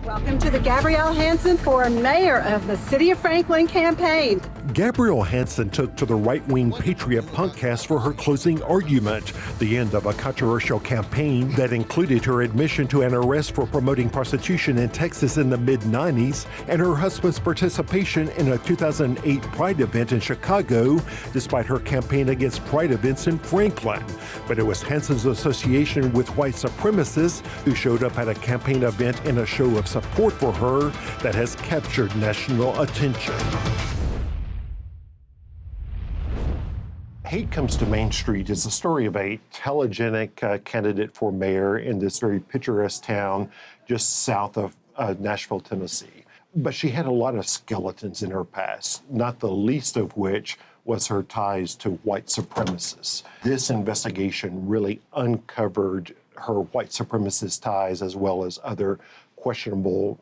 Welcome to the Gabrielle Hanson for Mayor of the City of Franklin campaign. Gabrielle Hanson took to the right-wing Patriot Punkcast for her closing argument, the end of a controversial campaign that included her admission to an arrest for promoting prostitution in Texas in the mid-90s and her husband's participation in a 2008 Pride event in Chicago, despite her campaign against Pride events in Franklin. But it was Hanson's association with white supremacists who showed up at a campaign event in a show of support for her that has captured national attention. Hate Comes to Main Street is the story of a telegenic candidate for mayor in this very picturesque town just south of Nashville, Tennessee. But she had a lot of skeletons in her past, not the least of which was her ties to white supremacists. This investigation really uncovered her white supremacist ties as well as other questionable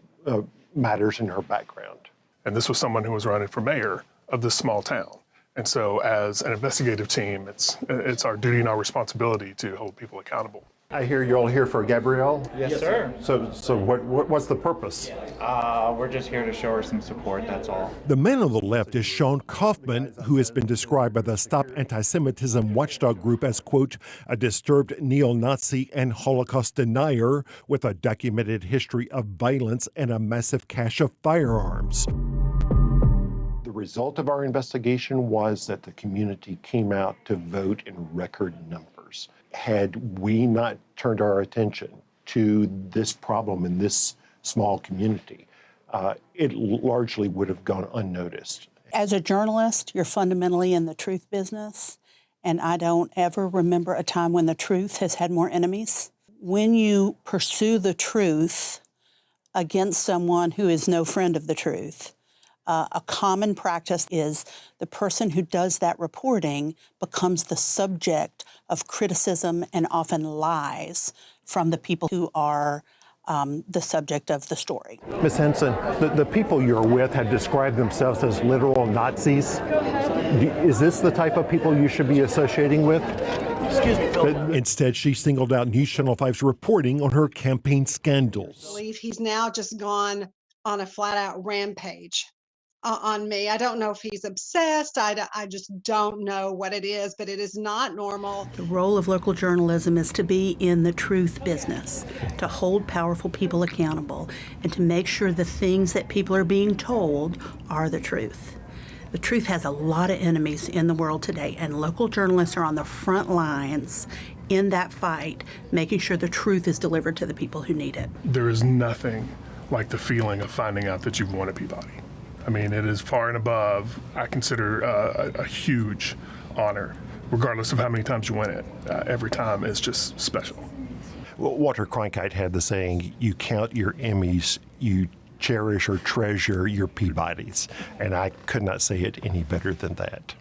matters in her background. And this was someone who was running for mayor of this small town. And so as an investigative team, it's our duty and our responsibility to hold people accountable. I hear you're all here for Gabrielle? Yes, sir. So what's the purpose? We're just here to show her some support, that's all. The man on the left is Sean Kaufman, who has been described by the Stop Anti-Semitism watchdog group as, quote, a disturbed neo-Nazi and Holocaust denier with a documented history of violence and a massive cache of firearms. The result of our investigation was that the community came out to vote in record numbers. Had we not turned our attention to this problem in this small community, it largely would have gone unnoticed. As a journalist, you're fundamentally in the truth business, and I don't ever remember a time when the truth has had more enemies. When you pursue the truth against someone who is no friend of the truth, a common practice is the person who does that reporting becomes the subject of criticism and often lies from the people who are the subject of the story. Ms. Hanson, the people you're with have described themselves as literal Nazis. Is this the type of people you should be associating with? Excuse me, Phil. But instead, she singled out News Channel 5's reporting on her campaign scandals. I believe he's now just gone on a flat-out rampage on me. I don't know if he's obsessed. I just don't know what it is, but it is not normal. The role of local journalism is to be in the truth business, to hold powerful people accountable, and to make sure the things that people are being told are the truth. The truth has a lot of enemies in the world today, and local journalists are on the front lines in that fight, making sure the truth is delivered to the people who need it. There is nothing like the feeling of finding out that you've won a Peabody. I mean, it is far and above, I consider a huge honor, regardless of how many times you win it. Every time is just special. Walter Cronkite had the saying, you count your Emmys, you cherish or treasure your Peabodys. And I could not say it any better than that.